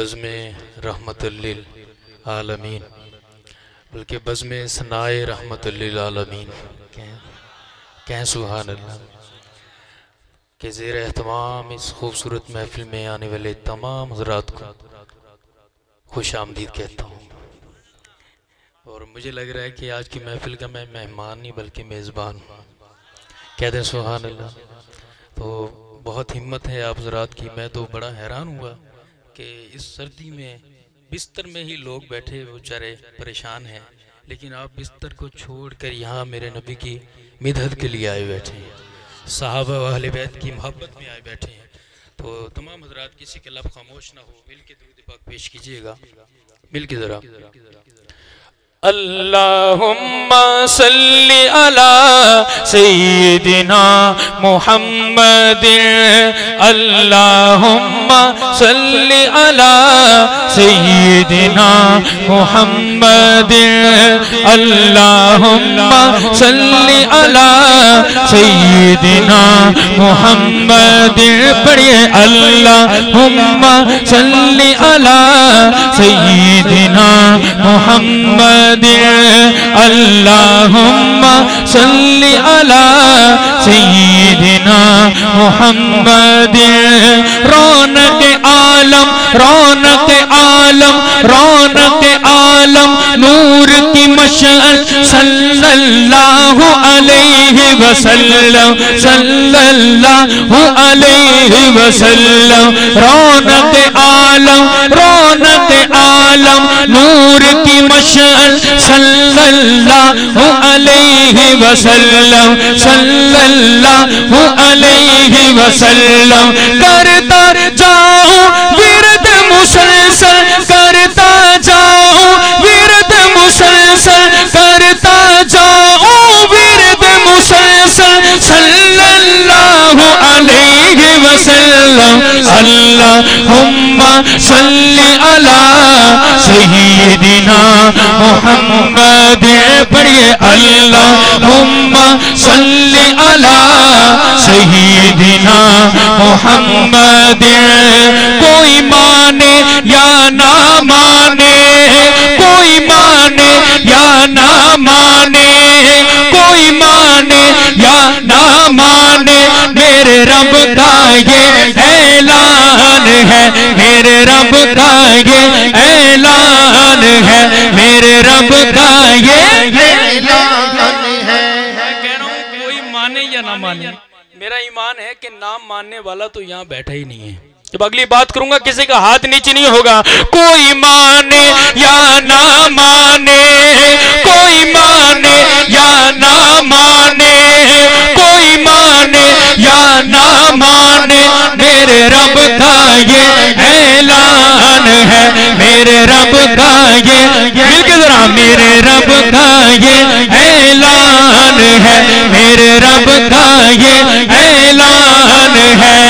बज़्म रहमतुल लिल आलमीन, बल्कि बज़्म सनाए रहमतुल लिल आलमीन कहें सुभान अल्लाह के ज़ेर एहतमाम इस खूबसूरत महफिल में आने वाले तमाम हज़रात को खुश आमदीद कहता हूँ। और मुझे लग रहा है कि आज की महफिल का मैं मेहमान नहीं बल्कि मेज़बान हूँ। कहते हैं सुभान अल्लाह। तो बहुत हिम्मत है आप हज़रात की। मैं तो बड़ा हैरान हुआ कि इस सर्दी में बिस्तर में ही लोग बैठे बेचारे परेशान हैं, लेकिन आप बिस्तर को छोड़कर यहाँ मेरे नबी की मिदहत के लिए आए बैठे हैं, सहाबा व अहले बैत की मोहब्बत में आए बैठे हैं। तो तमाम हज़रात किसी के लब खामोश ना हो, मिल के दुरूद पाक पेश कीजिएगा, मिल के ज़रा। अल्लाहुम्मा सल्ली अला सय्यिदिना मुहम्मदिन, अल्लाहुम्मा सल्ली अला सय्यिदिना मुहम्मदिन, अल्लाहुम्मा सल्ली अला सय्यिदिना मुहम्मदिन। पढ़िए अल्लाहुम्मा सल्ली अला सय्यिदिना मुहम्मद, अल्लाहुम्मा सल्ली अला सय्यिदिना मुहम्मद। रौनक आलम रौनक आलम रौनक आलम नूर की मशअल सल्लल्लाहु अलैहि वसल्लम, सल्लल्लाहु अलैहि वसल्लम। रौनक आलम नूर की मशअल सल्लल्लाहु अलैहि वसल्लम, सल्लल्लाहु अलैहि वसल्लम। करता जाऊं विरद मुसलसल, करता जाऊं विरद मुसलसल, करता जाऊं विरद मुसलसल सल्लल्लाहु अलैहि वसल्लम। अल्लाहुम्मा सल्ली अला सय्यिदिना मुहम्मद। पढ़िए अल्लाहुम्मा सल्ली अला सय्यिदिना मुहम्मद। कोई माने या ना माने, कोई माने या ना माने, कोई माने या ना माने, मेरे रब का ये ऐलान है, मेरे रब का ये ऐलान है, मेरे रब का ये ऐलान है। मैं कह रहा हूँ कोई माने या ना माने, मेरा ईमान है कि ना मानने वाला तो यहाँ बैठा ही नहीं है। जब अगली बात करूंगा किसी का हाथ नीचे नहीं होगा। कोई माने या ना माने, कोई माने या ना माने, कोई माने या ना माने, मेरे रब का ये ऐलान है, मेरे रब का ये, मिलके जरा, मेरे रब का ये ऐलान है, मेरे रब का ये ऐलान है।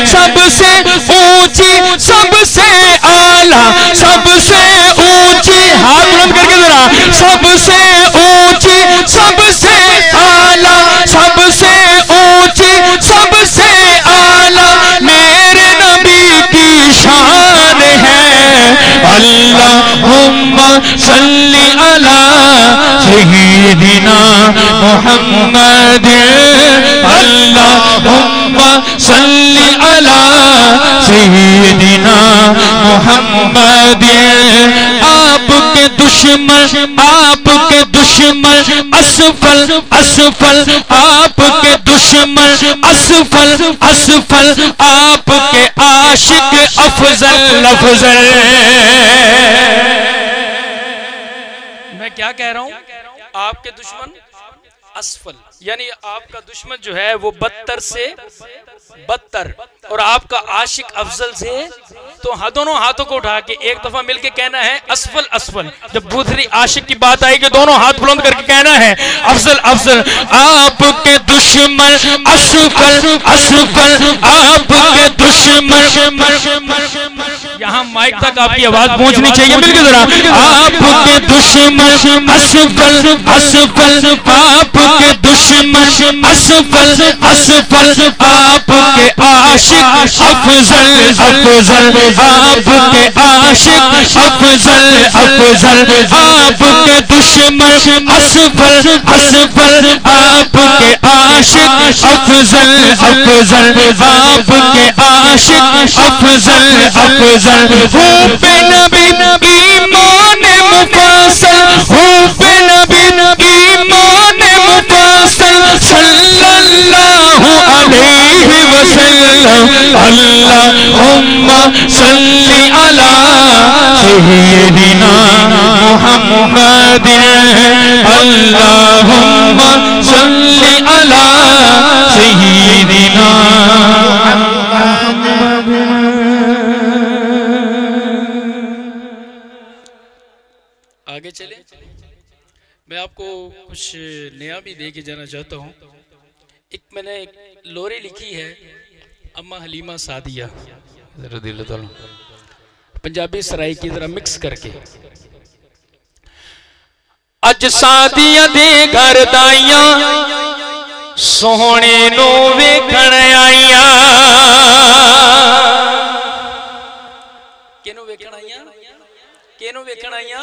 सबसे ऊंची सबसे आला सबसे ऊंची, हाथ बुलंद करके जरा, सबसे ऊंची सबसे आला सबसे ऊंची सबसे आला मेरे नबी की शान है। अल्लाहुम्मा सल्ली अला सय्यिदिना मुहम्मद, अल्लाहुम्मा सल्ली अला सय्यिदिना मुहम्मद। आपके दुश्मन आपके दुश्मन असफल असफल, आपके दुश्मन असफल असफल, आपके आशिक अफजल अफजल। मैं क्या कह रहा हूँ? आपके दुश्मन असफल, यानी आपका दुश्मन जो है वो बदतर से बदतर, और आपका आशिक अफजल से। तो दोनों हाथों को उठा के एक दफा मिलके कहना है असफल असफल। जब दूसरी आशिक की बात आएगी दोनों हाथ बुलंद करके कहना है अफजल अफजल। आपके दुश्मन असफल असफल, आपके दुश्मन, यहाँ माइक तक आपकी आवाज पहुंचनी चाहिए, मिलके जरा। आपके दुश्मन असफल असफल, आपके दुश्मन असफल असफल आपके आशिक अफजल अफजल आपके आशिक अफजल अफजल आपके दुश्मन असफल असफल आपके आशिक अफजल अफजल आपके आशिक अफजल अफजल हो पे नबी ईमान मुफस्सल हो पे नबी ईमान मुफस्सल सल्लल्लाहु अलैहि वसल्लम अल्लाहुम्मा सल्ली अला सय्यिदिना मुहम्मदिन अल्लाहुम्मा सल्ली अला सय्यिदिना आगे चले। मैं आपको कुछ नया भी दे के जाना चाहता हूँ। एक मैंने एक लोरी लिखी है अम्मा हलीमा सादिया रज़ियल्लाहु ताला, पंजाबी सराय की जरा मिक्स करके। अज सादिया दे घर दाइया सोहने नू वेखण आईया। किनू वेखण आईया? किनू वेखण आईया?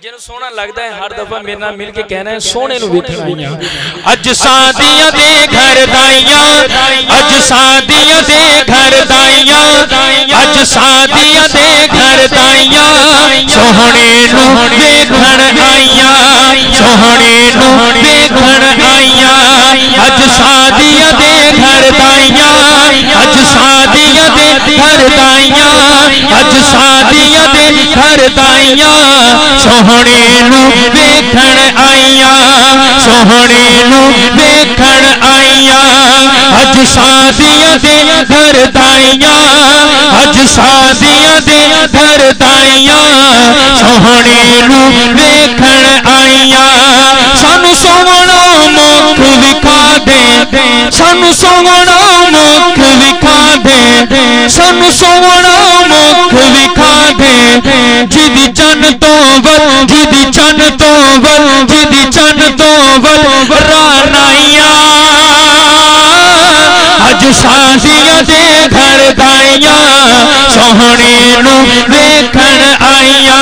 जिन्हों सोहना लगता है हर दफा मेरे नाल मिल के कहना है सोहने नू वेखण आईया। अज सादिया दे घर दाइया अज सादिया दे घर दाइया अज सादिया दे घर दाइया सोहने नू वेखण आईया सोहने नू वेखण आईया। अज सादिया दे घर दाइया अज सादिया दे घर दाइया अज सादिया दे घर दाइया सोहने नू वेखण आईया सोहने नू वेखण आईया। अज सादिया दे घर दाइया अज सादिया दे घर दाइया सोहने नू वेखण आईया। सानू सोहना मुख विखा दे सानू सोहना मुख विखा दे सानू सोहना मुख विखा दे जिदी चन तो वल जिदी चन तो वल जिदी चन तो वल रानाइया। अज सादिया दे घर दाइया सोहने नू वेखण आईया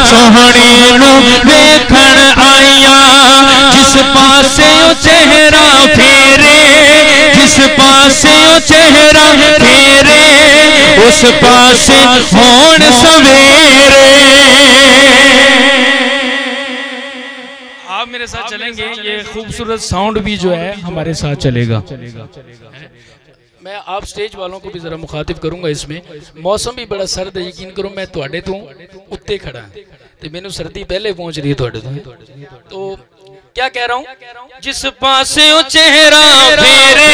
सोहने नू वेखण आईया। जिस पासे ओ चेहरा फेरे जिस पासे ओ चेहरा फेरे उस पासे होण सवेरे। आप मेरे साथ चलेंगे, ये खूबसूरत साउंड भी जो है हमारे साथ चलेगा। मैं आप स्टेज वालों को भी जरा मुखातिब करूंगा। इसमें मौसम भी बड़ा सर्द है, यकीन करो मैं तुहाडे तो उत्ते खड़ा ते मैनू सर्दी पहले पहुंच रही है तुहाडे तो क्या कह रहा हूं? जिस पासे ओ चेहरा फेरे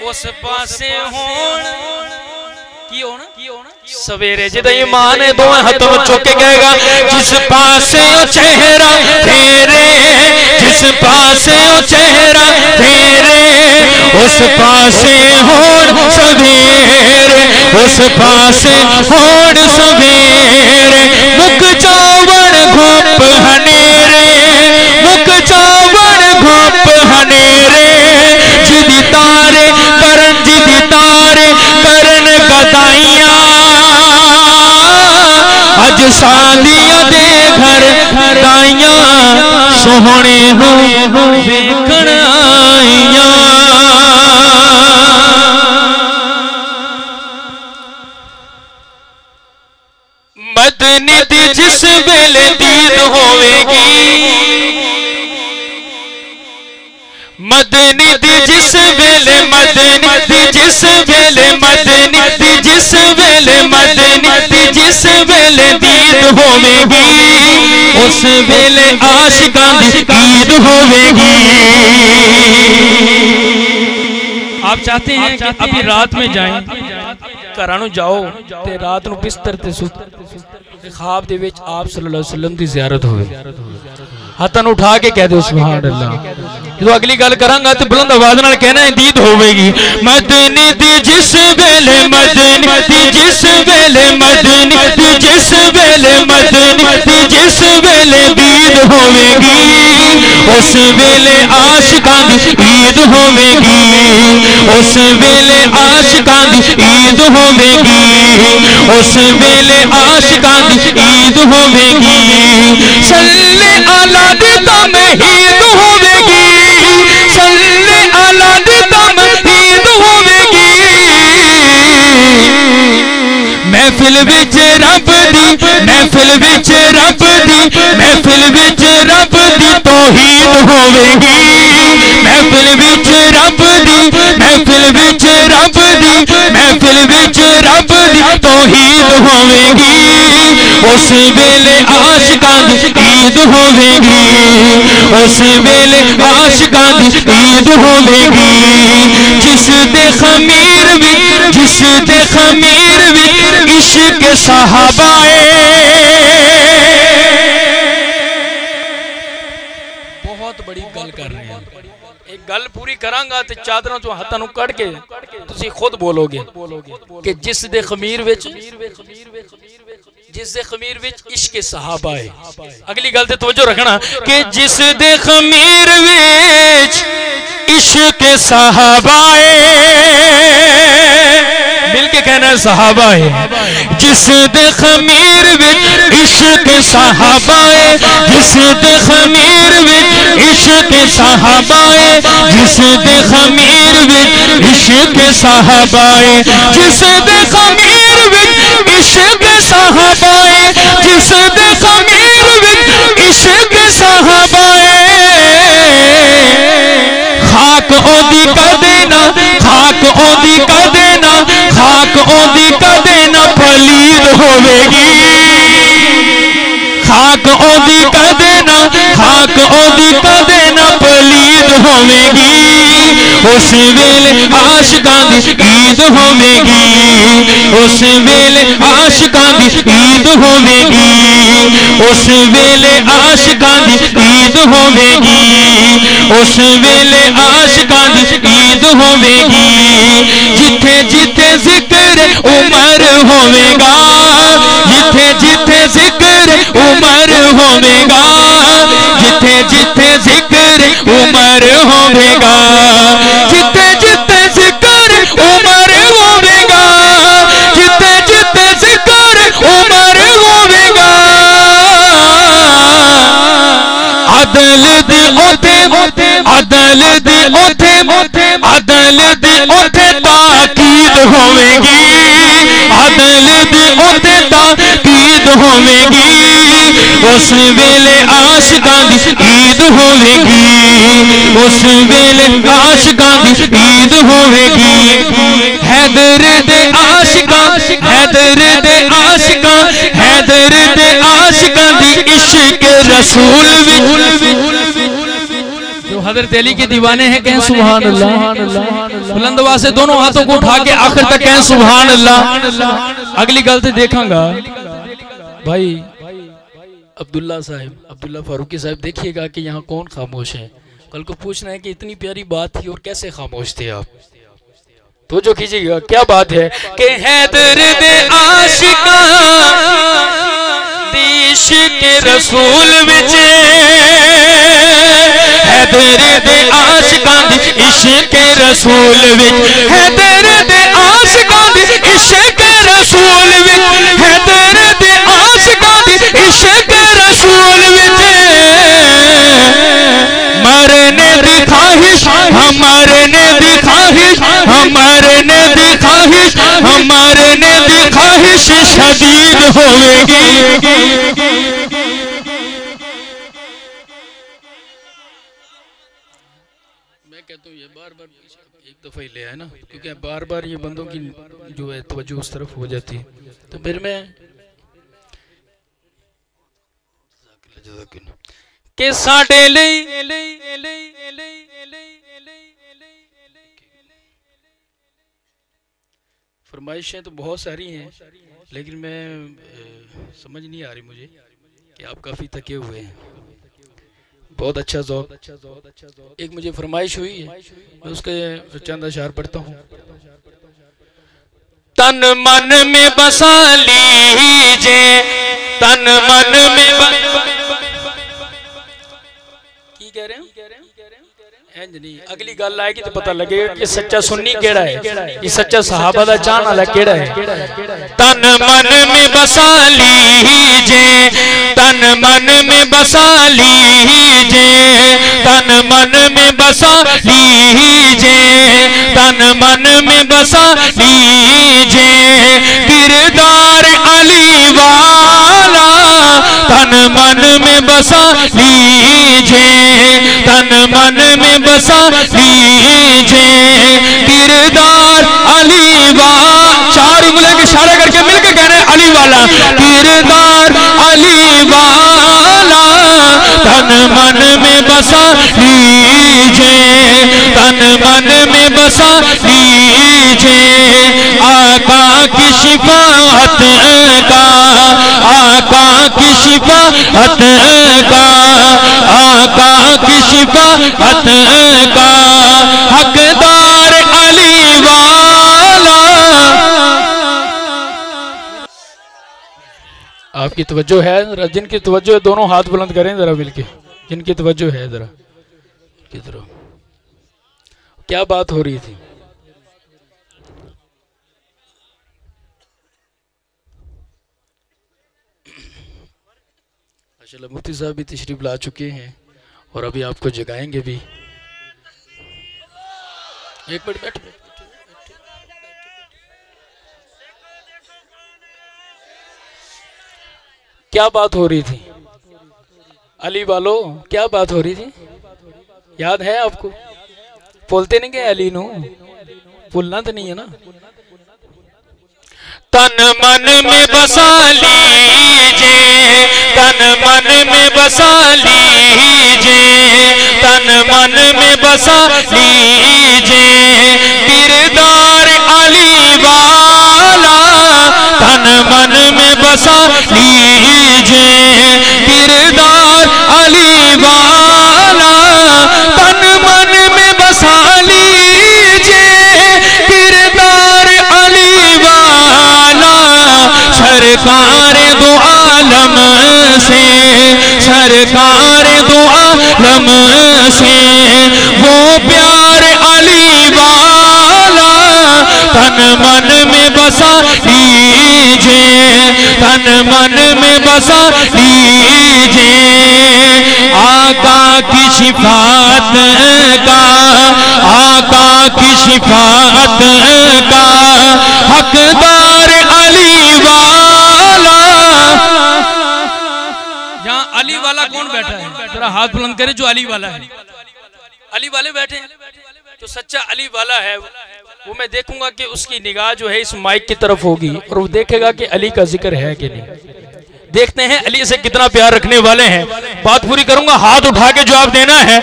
उस पासे होण की होना सवेरे जिदा ईमान है दोवें हाथों चुक के कहेगा जिस पासे ओ चेहरा फेरे जिस पासे ओ चेहरा फेरे उस पासे होण सवेरे उस पासे होण सवेरे। मुक जावण घुप हनेरे मुक जावण घुप हनेरे जिदी तारे करन गदाइया। अज सादिया दे घर दाइया सोहने नू वेखण आईया। मदनी दी जिस वेले दीद होवेगी मदनी दी जिस वेले मदनी दी जिस वेले मदनी दी जिस वेले मदनी दी जिस वेले दीद होवेगी उस वेले आशिकां दी ईद होवेगी। आप चाहते हैं कि अभी रात में जाएं घरां नूं जाओ ते रात नूं बिस्तर ते ख्वाब दे विच आप सल्लल्लाहु अलैहि वसल्लम दी ज़ियारत होवे हाथां नूं उठा के कह दो सुभान अल्लाह। जो अगली गल करांगा तो बुलंद आवाज नाल कहना दीद होवेगी। मदनी दी जिस वेले मदनी दी जिस वेले मदनी दी जिस वेले मदनी दी जिस वेले दीद होवेगी उस वेले आशिकां दी ईद होवेगी, उस वेले आशिकां दी ईद होवेगी, उस वेले आशिकां दी ईद होवेगी। सल्ले अला दी तमहीद होवेगी, सल्ले अला दी तमहीद होवेगी। महफिल विच रब दी, महफिल विच रब दी, महफिल विच रब दी तौहीद होवेगी। महफिल विच रब दी, महफिल विच रब दी, महफिल विच रब दी तौहीद होवेगी। उस वेले आशिकां दी ईद होवेगी, उस वेले आशिकां दी ईद होवेगी। जिस दे खमीर विच, जिस दे खमीर विच इश्क सहाबाए। बहुत बड़ी गल कर रहे हैं, एक गल पूरी करांगा ते चादरों चों हत्थां नूं कढ के तुसीं खुद बोलोगे कि जिस दे खमीर विच, जिस दे खमीर विच इश्क सहाबा है। अगली गल ते तवज्जो रखना कि जिस दे खमीर विच इश्क सहाबा है, मिलके कहना सहाबा है। जिस दे खमीर विच इश्क सहाबा है, जिस दे खमीर विच इश्क सहाबा है, जिस दे खमीर विच इश्क सहाबा है, जिस दे खमीर विच इश्क सहाबा है, जिस दे खमीर विच इश्क सहाबा है। खाक ओदी कदे ना, खाक ओदी कदे ना, खाक ओदी कदे ना पलीद होवेगी। खाक ओदी कदे ना, खाक ओदी कदे ना पलीद होवेगी। उस वेले आशिकां दी ईद होवेगी, उस वेले आशिकां दी ईद होवेगी, उस वेले आशिकां दी ईद होवेगी, उस वेले आशिकां दी ईद होवेगी। जिथे जिथे जिक्र उमर होवेगा, जिथे जिथे जिक्र उमर होवेगा, जिथे जिथे जिक्र उमर होवेगा, जिथे जिथे जिक्र उमर होवेगा, जिथे जिथे जिक्र उमर होवेगा। अदल दी ओथे, अदल दी ओथे, अदल दी ओथे ताकीद होवेगी, अदल दी ओथे ताकीद होवेगी। उस वेले आशिकां दी ईद होवेगी, उस वेले आशिकां दी ईद होवेगी। हैदर दे आशिकां, हैदर दे आशिकां, हैदर दे आशिकां दी इश्क रसूल विच। जो हजरत अली के दीवाने हैं कहें सुभान अल्लाह। बुलंद आवाज से दोनों हाथों को उठा के आखिर तक कहें सुभान अल्लाह। अगली गल ते देखांगा भाई अब्दुल्ला साहब, अब्दुल्ला फारूकी साहब, देखिएगा कि यहाँ कौन खामोश है। कल को पूछना है कि इतनी प्यारी बात थी और कैसे खामोश थे आप। तो जो कीजिएगा क्या बात है कि हैदर दे आशिकां दी इश्क रसूल विच, हैदर दे आशिकां दी इश्क रसूल विच, हैदर दे आशिकां दी इश्क रसूल विच, हैदर दे आशिकां दी इश्क रसूल विच। मरने दी ख्वाहिश, मरने दी ख्वाहिश, मरने दी ख्वाहिश, मरने दी ख्वाहिश शदीद होवेगी। मैं कहता हूँ ये बार बार एक दफा ही ले है ना, क्योंकि बार बार ये बंदों की जो है तवज्जो उस तरफ हो जाती है। तो फिर मैं के साडे लई फरमाइशें तो बहुत सारी हैं, लेकिन मैं समझ नहीं आ रही मुझे कि आप काफ़ी थके हुए हैं। बहुत अच्छा ज़ौक़। एक मुझे फरमाइश हुई है, मैं उसके चंद अशार पढ़ता हूँ। तन मन में बसा लीजिए, तन मन में कह रहे हैं नहीं, अगली गल आएगी तो पता लगेगा कि सच्चा सुन्नी केड़ा है, ये सच्चा सहाबा दा चाहने वाला केड़ा है। तन मन में बसा लीजे, तन मन में बसा लीजे, तन मन में बसा लीजे, तन मन में बसा लीजे, किरदार अली वाला तन मन में बसा लीजे, तन मन में बसा लीजे, किरदार अली वाला। चार उंगलियों के इशारा करके मिलकर कह रहे हैं अली वाला, किरदार अली वाला तन मन में बसा लीजे, तन मन में बसा लीजे, आका की शिफाअत का, आका की शिफाअत का, आका की शिफाअत का हकदार अली वाला। आपकी तवज्जो है, जिनकी तवज्जो है दोनों हाथ बुलंद करें जरा मिलके, जिनकी तवज्जो है जरा किधर। क्या बात हो रही थी? माशाल्लाह मुफ्ती साहब भी तशरीफ ला चुके हैं और अभी आपको जगाएंगे भी। एक मिनट बैठ। क्या बात हो रही थी अली वालों, क्या बात हो रही थी? याद है आपको? बोलते नहीं गए अली नो, भूलना तो नहीं है ना। तन मन में बसा लीजे, तन मन में बसा लीजे, तन मन में बसा लीजे, किरदार अली वाला तन मन में बसा लीजे, किरदार अली वाला तन मन में बसा लीजे, किरदार अली वाला सरकार दो आलम से, सरकार दो आलम से वो प्यार अली वाला तन मन में बसा लीजे, तन मन में बसा लीजे, आका की शिफाअत का, आका की शिफाअत का हकदार अली वाला। यहाँ अली वाला कौन बैठा है? जरा हाथ बुलंद करे जो अली वाला है। अली वाले बैठे हैं, जो सच्चा अली वाला है वो मैं देखूंगा कि उसकी निगाह जो है इस माइक की तरफ होगी और वो देखेगा कि अली का जिक्र है कि नहीं। देखते हैं अली से कितना प्यार रखने वाले हैं। बात पूरी करूंगा, हाथ उठा के जवाब देना है।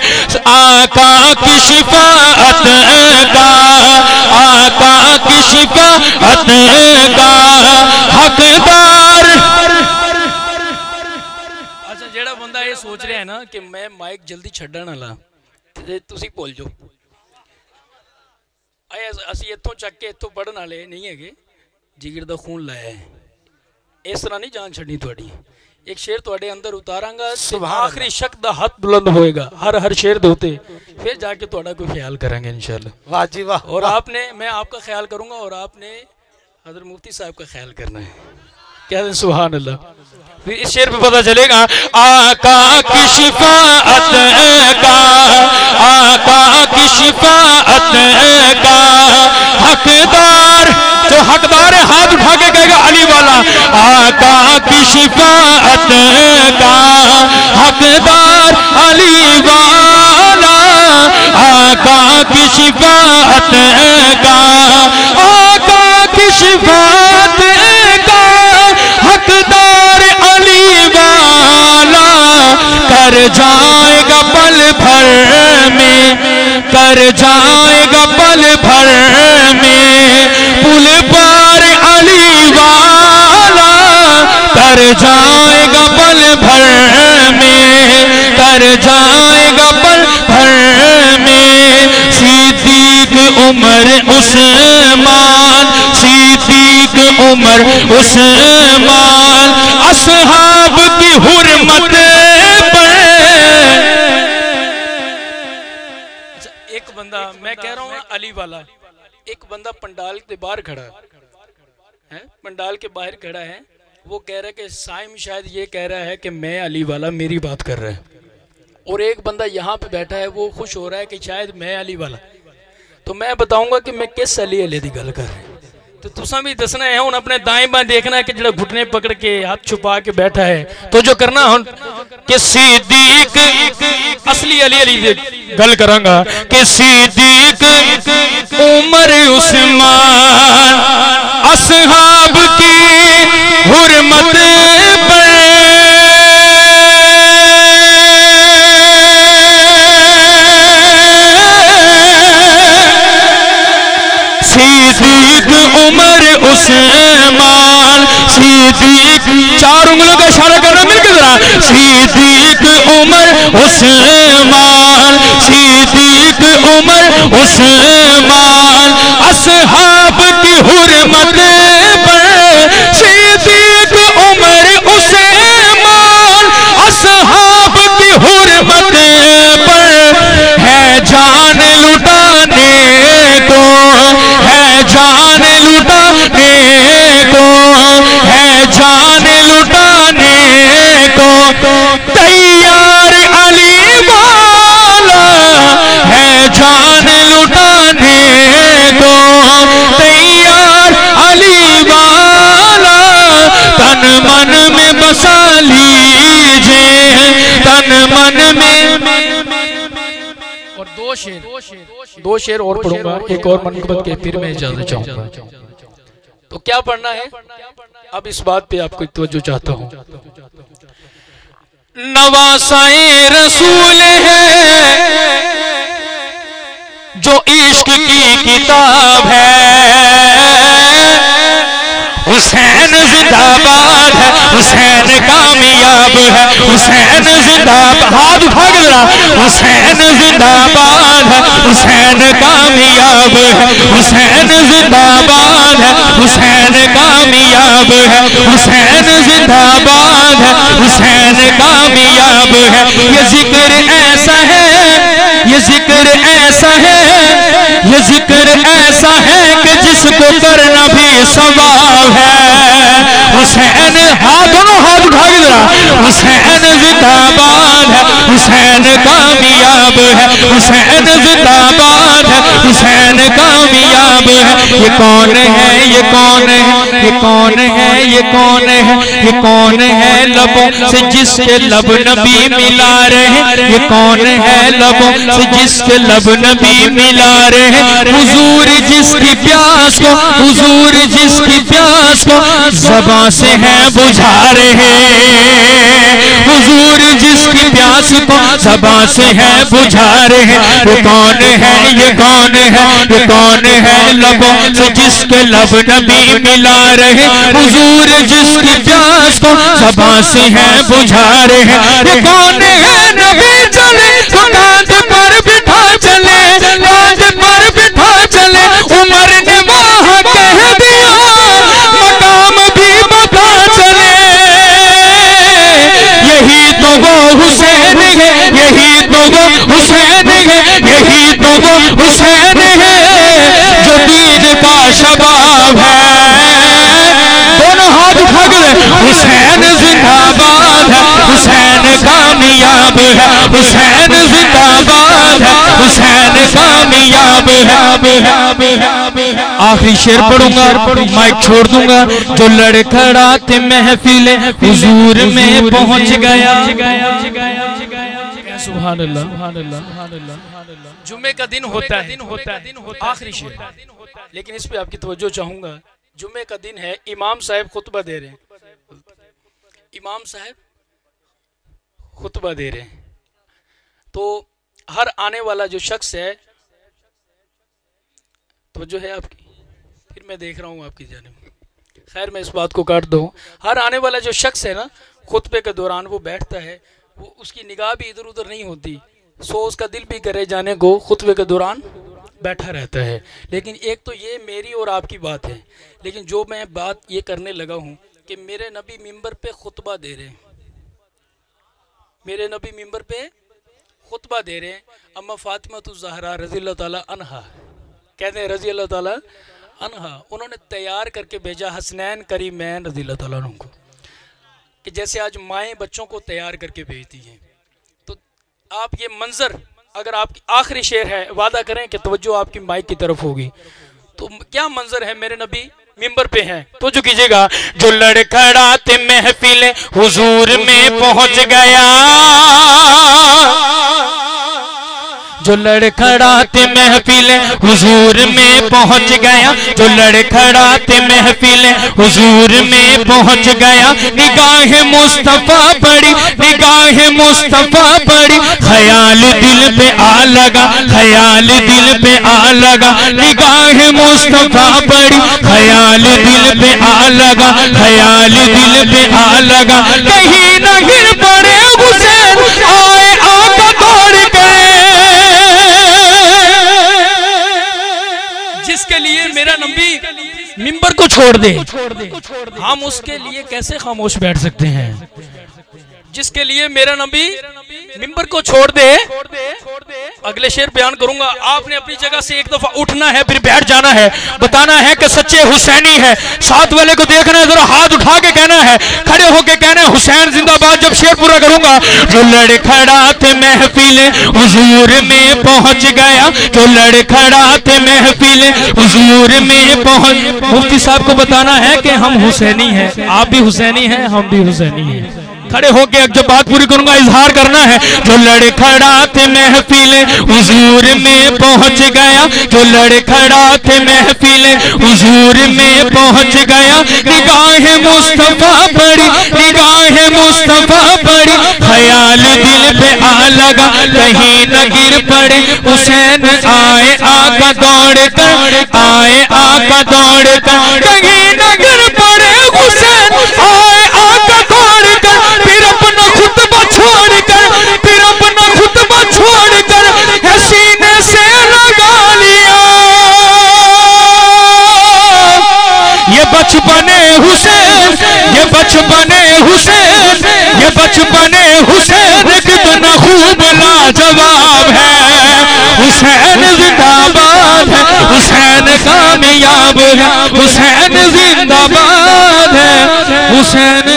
आका की शिफाअत का, आका की शिफाअत का हकदार। अच्छा जेड़ा बंदा ये सोच रहा है ना कि मैं माइक जल्दी छड्डण वाला, तुसी भुल जाओ। ਅਸੀਂ ਇੱਥੋਂ ਚੱਕ ਕੇ ਇੱਥੋਂ ਪੜਨ ਵਾਲੇ नहीं है, जिगर दा खून लाया है। इस तरह नहीं जान छड़नी थोड़ी। एक शेर थोड़े अंदर उतारांगा, आखिरी शक दा हाथ बुलंद होएगा हर शेर दे होते, फिर जाके थोड़ा कोई ख्याल करेंगे इंशाल्लाह। वाह जी वाह। और आपने, मैं आपका ख्याल करूंगा और आपने हज़रत मुफ्ती साहब का ख्याल करना है। क्या है? सुभान अल्लाह। फिर इस शेर पे पता चलेगा आका की शिफाअत का, आका की शिफाअत का हकदार। जो हकदार है हाथ उठा के कहेगा अली वाला। आका की शिफाअत का हकदार अली वाला, आका की शिफाअत का, आका की शिफाअत का हकदार अली वाला। कर जाएगा पल भर में, कर जाएगा पल भर में पुल पार अली वाला। कर जाएगा पल भर में, कर जाएगा पल भर में। सिद्दीक उमर उस्मान, सिद्दीक उमर उस्मान असहाब की हुर्मत पर। अली वाला। एक बंदा पंडाल के बाहर खड़ा है, पंडाल के बाहर खड़ा है, वो कह रहा है कि साइम शायद ये कह रहा है कि मैं अली वाला मेरी बात कर रहा है, और एक बंदा यहाँ पे बैठा है वो खुश हो रहा है कि शायद मैं अली वाला। तो मैं बताऊंगा कि मैं किस अली की गल कर रहा हूं। तो तुसा भी दसना है, हूँ अपने दाएं बाएं देखना है कि जो घुटने पकड़ के हाथ छुपा के बैठा है, तो जो करना हूँ कि सिद्दीक असली अली गल करांगा कि सिद्दीक उमर उस्मान असहाब की हुर्मत पर सिद्दीक उमर उस्मान सिद्दीक, चार उंगलों का इशारा करना मिलकर जरा, सिद्दीक उमर उस्मान सिद्दीक उमर उस्मान असहाब की हुर्मत पर सिद्दीक उमर उस्मान असहाब की हुर्मत पर है जान लुटाने को, है जान लुटाने को, है जान लुटाने को तैयार अली वाला, है जान लुटाने को तैयार अली वाला। तन मन में बसा लीजिए, तन मन में। और दो शेर और पढ़ूंगा, एक और मनकबत के फिर मैं इजाजत चाहूंगा। तो क्या पढ़ना है, अब इस बात पे आपको तवज्जो चाहता हूँ। नवासाए रसूल है जो इश्क की किताब है, हुसैन जिंदाबाद है, हुसैन कामयाब है, हुसैन जिंदाबाद, हाथ उठा के जरा, हुसैन जिंदाबाद है, हुसैन कामयाब है, हुसैन जिंदाबाद है, हुसैन कामयाब है, हुसैन जिंदाबाद है, हुसैन कामयाब है। ये जिक्र ऐसा है, ये जिक्र ऐसा है, ये जिक्र ऐसा है कि जिसको करना भी सवाब है। हुसैन, हाथ दोनों हाथ उठा के जरा, हुसैन जिंदाबाद है, हुसैन कामयाब है, हुसैन जिंदाबाद है, हुसैन कामयाब है। ये कौन है, ये कौन है, ये कौन है, ये कौन है, ये कौन है लबों से जिसके लब नबी मिला रहे, ये कौन है लबों से जिसके लब नबी मिला रहे। हुजूर जिसकी प्यास को, हुजूर जिसकी प्यास को ज़बां से है बुझा रहे, हुजूर जिसकी प्यास को ज़बां से है बुझा रहे। ये कौन है, ये कौन है, ये कौन है लबों से जिसके लब नबी मिला रहे। हुजूर जिसकी प्यास को ज़बां से है बुझा रहे। ये कौन है नबी चले तो कांध पर बिठा चले, कांध पर बिठा चले, उमर ने वहाँ कह दिया मकाम भी बता चले। यही तो वो हुसैन है, यही तो वो हुसैन है, यही तो वो हुसैन है जो दीद का शबाब है। दोनों हाथ उठा के, हुसैन जिंदाबाद है, हुसैन कामयाब है, हुसैन जिंदाबाद है, हुसैन कामयाब है। आखिरी शेर पढ़ूंगा, माइक छोड़ दूंगा। जो लड़खड़ाते महफिले हुजूर में पहुंच गया। सुभान अल्लाह, जुम्मे का दिन होता है, आखिरी शेर, लेकिन इस पे आपकी तवज्जो चाहूंगा। जुम्मे का दिन है, इमाम साहब खुतबा दे रहे हैं, इमाम साहब खुतबा दे रहे हैं। तो हर आने वाला जो शख्स है, तवज्जो है आपकी, फिर मैं देख रहा हूँ आपकी जानिब, खैर मैं इस बात को काट दूँ। हर आने वाला जो शख्स है ना, खुतबे के दौरान वो बैठता है, वो उसकी निगाह भी इधर उधर नहीं होती, सो उसका दिल भी करे जाने को खुतबे के दौरान बैठा रहता है। लेकिन एक तो ये मेरी और आपकी बात है, लेकिन जो मैं बात ये करने लगा हूँ कि मेरे नबी मिंबर पे खुतबा दे रहे हैं, मेरे नबी मिंबर पे खुतबा दे रहे हैं। अम्मा फातिमा तो ज़हरा रज़ी अल्लाह ताला अन्हा, कहते हैं रजी अल्लाह ताला अन्हा, उन्होंने तैयार करके भेजा हसनैन करीमैन रजी अल्लाह ताला अन्हु को, कि जैसे आज माएँ बच्चों को तैयार करके भेजती हैं। तो आप ये मंजर, अगर आपकी आखिरी शेर है, वादा करें कि तवज्जो आपकी माइक की तरफ होगी, तो क्या मंजर है। मेरे नबी मिंबर पे हैं, तो जो कीजिएगा, जो लड़खड़ाते महफिल हुजूर में पहुंच गया, जो लड़खड़ाते महफिल हुजूर में पहुंच गया, जो लड़खड़ाते महफिल हुजूर में पहुंच गया। निगाह मुस्तफा पड़ी, निगाह मुस्तफा पड़ी, ख्याल दिल पे आ लगा, ख्याल दिल पे आ लगा। निगाह मुस्तफा पड़ी, ख्याल दिल पे आ लगा, ख्याल दिल पे आ लगा। कहीं न गिर पड़े हुसैन, आए आका दौड़ गए, जिसके लिए मेरा नबी मिंबर को छोड़ दे, हम उसके लिए कैसे खामोश बैठ सकते हैं। जिसके लिए मेरा नबी मिंबर को छोड़ दे, अगले शेर बयान करूंगा। आपने अपनी जगह से एक दफा उठना है, फिर बैठ जाना है, बताना है कि सच्चे हुसैनी है। साथ वाले को देखना है, जरा हाथ उठा के कहना है, खड़े होके कहना है हुसैन जिंदाबाद। जब शेर पूरा करूंगा, जो लड़खड़ाते महफिल हुजूर में पहुंच गया, जो लड़खड़ाते महफिल हुजूर में पहुंच। मुफ्ती साहब को बताना है कि हम हुसैनी हैं, आप भी हुसैनी हैं, हम भी हुसैनी हैं। खड़े होके जब बात पूरी करूंगा इजहार करना है। जो लड़खड़ाते महफिल हुजूर में पहुंच गया, जो लड़खड़ाते महफिल हुजूर में पहुंच गया। निगाह मुस्तफा पड़ी, निगाह मुस्तफा पड़ी, ख्याल दिल पे आ लगा, कहीं न गिर पड़े हुसैन। आए आका दौड़ कर, आए आका दौड़ कर, कहीं न गिर पड़े हुसैन। आए आका दौड़ कर, फिर अपना खुतबा छोड़ कर, फिर अपना खुतबा छोड़ कर सीने से लगा लिया। ये बचपने हुसैन, ये बचपने हुसैन, ये बचपने हुसैन कितना खूब लाजवाब है। हुसैन जिंदाबाद है, हुसैन कामयाब है, हुसैन जिंदाबाद है, हुसैन